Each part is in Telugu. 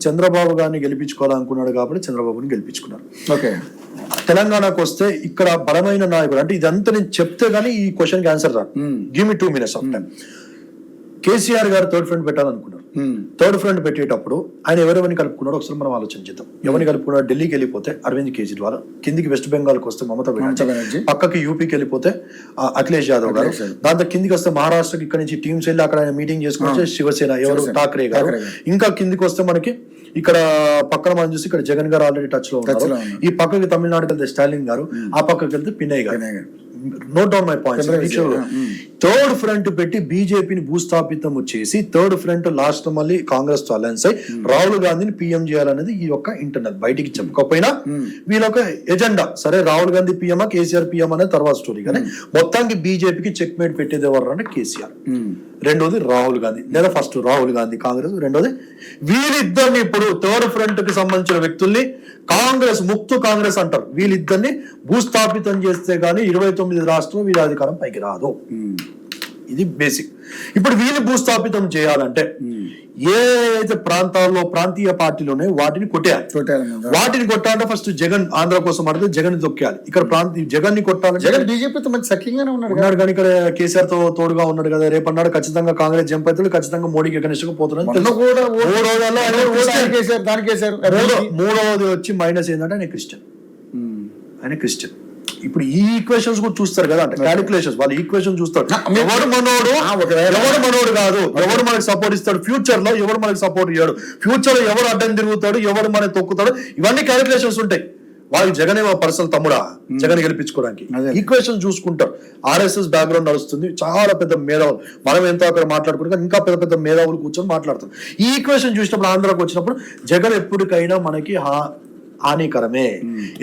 చంద్రబాబు గారిని గెలిపించుకోవాలనుకున్నాడు కాబట్టి చంద్రబాబుని గెలిపించుకున్నారు. ఓకే, తెలంగాణకు వస్తే ఇక్కడ బలమైన నాయకుడు అంటే ఇదంతా నేను చెప్తే గానీ ఈ క్వశ్చన్ కి ఆన్సర్ రాదు. Give me 2 minutes of time. KCR గారు థర్డ్ ఫ్రంట్ పెట్టాలనుకున్నారు. థర్డ్ ఫ్రంట్ పెట్టేటప్పుడు ఆయన ఎవరెవరిని కలుపుకున్నారో ఒకసారి మనం ఆలోచన చేద్దాం. ఎవరిని కలుపుకున్నాడు? ఢిల్లీకి వెళ్ళిపోతే అరవింద్ కేజ్రీవాల్, కిందికి వెస్ట్ బెంగాల్కి వస్తే మమతా బెనర్జీ, పక్కకి యూపీకి వెళ్ళిపోతే అఖిలేష్ యాదవ్ గారు, దాంతో కిందికి వస్తే మహారాష్ట్రకి ఇక్కడ నుంచి టీమ్స్ వెళ్ళి అక్కడ మీటింగ్ చేసుకుంటే శివసేన ఎవరు ఠాక్రే గారు, ఇంకా కిందికి వస్తే మనకి ఇక్కడ పక్కన మనం చూసి ఇక్కడ జగన్ గారు ఆల్రెడీ టచ్ లో ఉన్నారు. ఈ పక్కకి తమిళనాడుకి వెళ్తే స్టాలిన్ గారు, ఆ పక్కకి వెళ్తే పిన్నయ్య గారు. Note down my points. Third front పెట్టి బీజేపీని భూస్థాపితం చేసి థర్డ్ ఫ్రంట్ లాస్ట్ మళ్ళీ కాంగ్రెస్ తో అలయన్స్ అయి రాహుల్ గాంధీని పీఎం చేయాలనేది ఈ యొక్క ఇంటర్నల్. బయటికి చెప్పుకోకపోయినా వీళ్ళొక ఎజెండా. సరే రాహుల్ గాంధీ పీఎం కేసీఆర్ పీఎం అనేది తర్వాత స్టోరీ. కానీ మొత్తానికి బీజేపీకి చెక్ మేట్ పెట్టేది ఎవరు అంటే కేసీఆర్, రెండోది రాహుల్ గాంధీ, లేదా ఫస్ట్ రాహుల్ గాంధీ కాంగ్రెస్, రెండోది వీళ్ళిద్దరిని ఇప్పుడు థర్డ్ ఫ్రంట్ కి సంబంధించిన వ్యక్తుల్ని కాంగ్రెస్ ముక్తు కాంగ్రెస్ అంటారు. వీళ్ళిద్దరిని భూస్థాపితం చేస్తే గానీ 29 రాష్ట్రం వీళ్ళ అధికారం పైకి రాదు. ఇది బేసిక్. ఇప్పుడు వీళ్ళు భూస్థాపితం చేయాలంటే ఏదైతే ప్రాంతాల్లో ప్రాంతీయ పార్టీలు ఉన్నాయో వాటిని కొట్టేయాలి. వాటిని కొట్టాలంటే ఫస్ట్ జగన్ ఆంధ్ర కోసం ఆడితే జగన్ తొక్కేయాలి. ఇక్కడ జగన్ ని కొట్టాలంటే జగన్ బీజేపీతో మంచి సఖ్యంగానే ఉన్నాడు కానీ ఇక్కడ కేసీఆర్ తో తోడుగా ఉన్నాడు కదా. రేపు అన్నాడు ఖచ్చితంగా కాంగ్రెస్ జంప్ అవుతాడు, ఖచ్చితంగా మోడీకి అగెనిస్ట్ గా పోతున్నాడు. మూడవది వచ్చి మైనస్ ఏంటంటే ఆయన క్రిస్టియన్. ఇప్పుడు ఈ ఈక్వేషన్స్ కూడా చూస్తారు కదా, అంటే క్యాలిక్యులేషన్స్ వాళ్ళ ఈక్వేషన్ చూస్తారు. ఎవడు మనోడు కాదు, ఎవడు మనకి సపోర్ట్ ఇస్తాడు, ఫ్యూచర్ లో ఎవడు మనకి సపోర్ట్ ఇయ్యాడు, ఫ్యూచర్ లో ఎవరు అడ్డం తిరుగుతాడు, ఎవడు మనకి తొక్కుతాడు, ఇవన్నీ క్యాలిక్యులేషన్స్ ఉంటాయి. వాళ్ళకి జగన్ పర్సనల్ తమ్ముడా జగన్ గెలిపించుకోవడానికి ఈక్వేషన్ చూసుకుంటారు. ఆర్ఎస్ఎస్ బ్యాక్గ్రౌండ్ నడుస్తుంది, చాలా పెద్ద మేధావులు, మనం ఎంతో అక్కడ మాట్లాడుకుంటే ఇంకా పెద్ద పెద్ద మేధావులు కూర్చొని మాట్లాడుతారు. ఈ ఈక్వేషన్ చూసినప్పుడు ఆంధ్రాకి వచ్చినప్పుడు జగన్ ఎప్పటికైనా మనకి హానికరమే.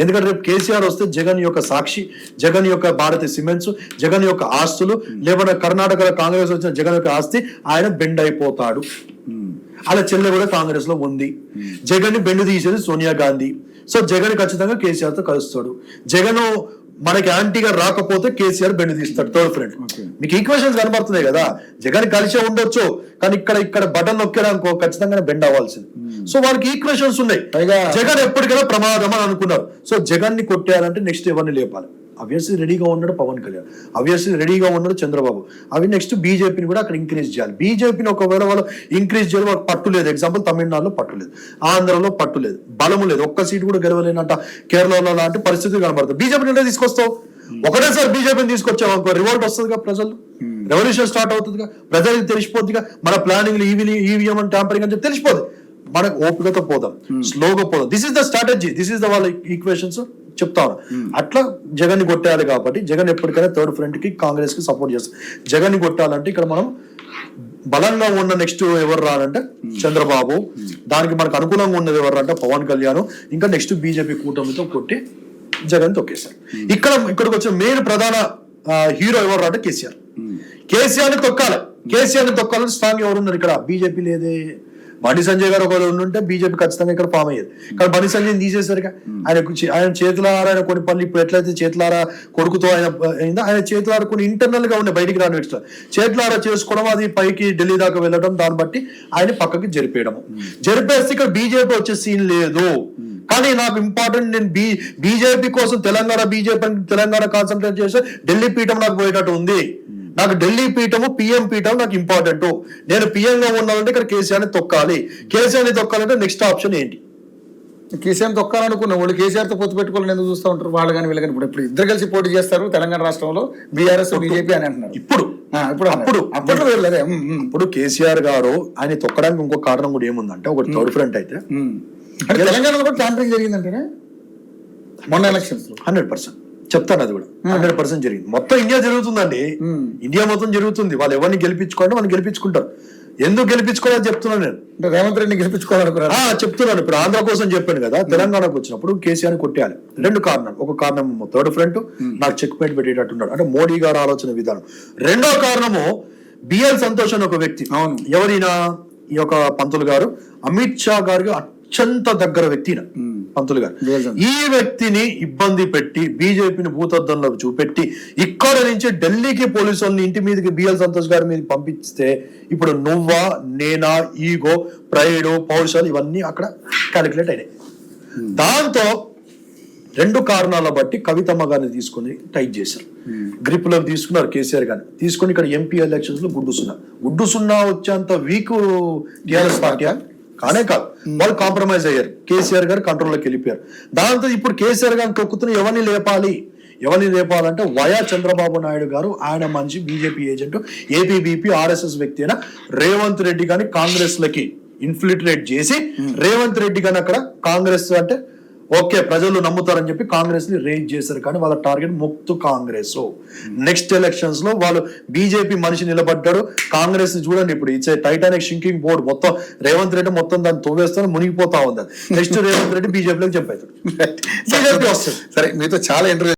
ఎందుకంటే రేపు కేసీఆర్ వస్తే జగన్ యొక్క సాక్షి, జగన్ యొక్క భారతీయ సిమెంట్స్, జగన్ యొక్క ఆస్తులు, లేకపోతే కర్ణాటకలో కాంగ్రెస్ వచ్చిన జగన్ యొక్క ఆస్తి ఆయన బెండ్ అయిపోతాడు. అలా చెల్లె కూడా కాంగ్రెస్ లో ఉంది. జగన్ ని బెండ్ తీసేది సోనియా గాంధీ. సో జగన్ ఖచ్చితంగా కేసీఆర్ తో కలుస్తాడు. జగన్ మనకి యాంటీగా రాకపోతే కేసీఆర్ బెండ్ తీస్తాడు థర్డ్ ఫ్రంట్. మీకు ఈక్వేషన్స్ కనబడుతున్నాయి కదా. జగన్ కలిసే ఉండొచ్చు కానీ ఇక్కడ బటన్ నొక్కేదానికో ఖచ్చితంగా బెండ్ అవ్వాల్సింది. సో వాళ్ళకి ఈక్వేషన్స్ ఉన్నాయి. జగన్ ఎప్పటికైనా ప్రమాదం అని అనుకున్నారు. సో జగన్ ని కొట్టేయాలంటే నెక్స్ట్ ఎవరిని లేపాలి? అబ్వియస్లీ రెడీగా ఉన్నాడు పవన్ కళ్యాణ్, అబ్వియస్లీ రెడీగా ఉన్నాడు చంద్రబాబు. అవి నెక్స్ట్ బీజేపీని కూడా అక్కడ ఇంక్రీజ్ చేయాలి. బీజేపీని ఒకవేళ వాళ్ళు ఇంక్రీజ్ చేయాలి, వాళ్ళకి పట్టు లేదు. ఎగ్జాంపుల్ తమిళనాడులో పట్టు లేదు, ఆంధ్రలో పట్టు లేదు, బలము లేదు, ఒక్క సీటు కూడా గెలవలేనంట కేరళలో లాంటి పరిస్థితి కనబడుతుంది. బీజేపీని తీసుకొస్తావు, ఒకటేసారి బీజేపీని తీసుకొచ్చావు అనుకో రివోల్ట్ వస్తుందిగా, ప్రజలు రెవల్యూషన్ స్టార్ట్ అవుతుందిగా, ప్రజలకు తెలిసిపోద్దిగా మన ప్లానింగ్ ఈవీఎం అని ట్యాంపరింగ్ అని చెప్పి తెలిసిపోదు. మనకు ఓపికతో పోదాం, స్లోగా పోదాం. This is the strategy, this is the వాళ్ళ ఈక్వేషన్స్ చెప్తాను. అట్లా జగన్ ని కొట్టాలి కాబట్టి జగన్ ఎప్పటికైనా థర్డ్ ఫ్రంట్ కి కాంగ్రెస్ కి సపోర్ట్ చేస్తాం. జగన్ ని కొట్టాలంటే ఇక్కడ మనం బలంగా ఉన్న నెక్స్ట్ ఎవరు రాలంటే చంద్రబాబు, దానికి మనకు అనుకూలంగా ఉన్నది ఎవరు అంటే పవన్ కళ్యాణ్, ఇంకా నెక్స్ట్ బీజేపీ కూటమితో కొట్టి జగన్ తొక్కేశారు. ఇక్కడికి వచ్చిన మెయిన్ ప్రధాన హీరో ఎవరు అంటే కేసీఆర్ ని తొక్కాలి. కేసీఆర్ ని తొక్కాలంటే స్ట్రాంగ్ ఎవరు ఉన్నారు ఇక్కడ? బీజేపీ లేదే. బండి సంజయ్ గారు ఒకరు ఉంటే బీజేపీ ఖచ్చితంగా ఇక్కడ ఫామ్ అయ్యేది. కానీ బండి సంజయ్ తీసేసరిగా ఆయన చేతులారా ఆయన కొన్ని పనులు ఇప్పుడు ఎట్లయితే చేతులారా కొడుకుతో ఆయన చేతులారా కొన్ని ఇంటర్నల్ గా ఉన్నాయి, బయటికి రాని చేతులారా చేసుకోవడం, అది పైకి ఢిల్లీ దాకా వెళ్ళడం, దాన్ని బట్టి ఆయన పక్కకి జరిపేయడం. జరిపేస్తే ఇక్కడ బీజేపీ వచ్చే సీన్ లేదు. కానీ నాకు ఇంపార్టెంట్, నేను బీజేపీ కోసం తెలంగాణ కాన్సన్ట్రేట్ చేస్తే ఢిల్లీ పీఠం నాకు పోయేటట్టు ఉంది. నాకు ఢిల్లీ పీఠము పిఎం పీఠం నాకు ఇంపార్టెంట్. నేను పిఎం గా ఉన్నానంటే ఇక్కడ కేసీఆర్ ని తొక్కాలి. కేసీఆర్ ని తొక్కాలంటే నెక్స్ట్ ఆప్షన్ ఏంటి? కేసీఆర్ తొక్కాలనుకున్న వాళ్ళు కేసీఆర్ తో పొత్తు పెట్టుకోవాలని ఎందుకు చూస్తూ ఉంటారు? వాళ్ళు కానీ వీళ్ళు కానీ ఇప్పుడు ఇద్దరు కలిసి పోటీ చేస్తారు తెలంగాణ రాష్ట్రంలో, బీఆర్ఎస్ బీజేపీ అని అంటున్నారు. ఇప్పుడు కేసీఆర్ గారు ఆయన తొక్కడానికి ఇంకో కారణం కూడా ఏముందంటే, ఒకటి థర్డ్ ఫ్రంట్ అయితే తెలంగాణలో కూడా ట్యాంపరింగ్ జరిగిందంటేనే మొన్న ఎలక్షన్స్ 100% చెప్తాను. అది కూడా 100% జరిగింది. మొత్తం ఇండియా జరుగుతుందండి, ఇండియా మొత్తం జరుగుతుంది. వాళ్ళు ఎవరిని గెలిపించుకోవాలంటే వాళ్ళు గెలిపించుకుంటారు. ఎందుకు గెలిపించుకోవాలని చెప్తున్నాను నేను. రేవంత్ రెడ్డి గెలిపించుకోవాలనుకున్నా చెప్తున్నాను. ఇప్పుడు ఆంధ్ర కోసం చెప్పాను కదా, తెలంగాణకు వచ్చినప్పుడు కేసీఆర్ కొట్టేయాలి. 2 కారణాలు. ఒక కారణం థర్డ్ ఫ్రంట్ నాకు చెక్ పాయింట్ పెట్టేటట్టున్నాడు, అంటే మోడీ గారు ఆలోచన విధానం. రెండో కారణము బిఎల్ సంతోష్ అని ఒక వ్యక్తి. ఎవరైనా ఈ యొక్క పంతులు గారు అమిత్ షా గారికి అత్యంత దగ్గర వ్యక్తి. పంతులు గారు. బేల్జన్. ఈ వ్యక్తిని ఇబ్బంది పెట్టి బీజేపీని భూతద్దంలో చూపెట్టి ఇక్కడ నుంచి ఢిల్లీకి పోలీసు వాళ్ళని ఇంటి మీదకి బిఎల్ సంతోష్ గారి మీద పంపిస్తే ఇప్పుడు నువ్వా నేనా ఈగో ప్రైడ్ పౌరుషాలు ఇవన్నీ అక్కడ క్యాలిక్యులేట్ అయినాయి. దాంతో 2 కారణాల బట్టి కవితమ్మ గారిని తీసుకుని టైట్ చేశారు, గ్రిప్ లోకి తీసుకున్నారు కేసీఆర్ గారిని తీసుకుని ఇక్కడ ఎంపీ ఎలక్షన్స్ లో గుడ్డు సున్నా వచ్చేంత వీక్ టీఆర్ఎస్ పార్టీ కానే కాదు, వాళ్ళు కాంప్రమైజ్ అయ్యారు, కేసీఆర్ గారు కంట్రోల్లోకి వెళ్ళిపోయారు. దాంతో ఇప్పుడు కేసీఆర్ గారిని తొక్కుతున్న ఎవరిని లేపాలంటే వయా చంద్రబాబు నాయుడు గారు, ఆయన మంచి బీజేపీ ఏజెంట్ ఏపీబీపీ ఆర్ఎస్ఎస్ వ్యక్తి అయిన రేవంత్ రెడ్డి గాని కాంగ్రెస్ లకి ఇన్ఫిల్ట్రేట్ చేసి రేవంత్ రెడ్డి గాని అక్కడ కాంగ్రెస్ అంటే ఓకే ప్రజలు నమ్ముతారని చెప్పి కాంగ్రెస్ ని రేజ్ చేశారు. కానీ వాళ్ళ టార్గెట్ ముక్తు కాంగ్రెస్. నెక్స్ట్ ఎలక్షన్స్ లో వాళ్ళు బీజేపీ మనిషి నిలబడ్డాడు, కాంగ్రెస్ ని చూడండి ఇప్పుడు ఇచ్చే టైటానిక్ షింకింగ్ బోర్డ్ మొత్తం రేవంత్ రెడ్డి మొత్తం దాన్ని తోవేస్తాను మునిగిపోతా ఉంది. నెక్స్ట్ రేవంత్ రెడ్డి బీజేపీలోకి జంప్ అవుతాడు, బీజేపీ వస్తుంది. సరే మీతో చాలా ఇంటర్వ్యూ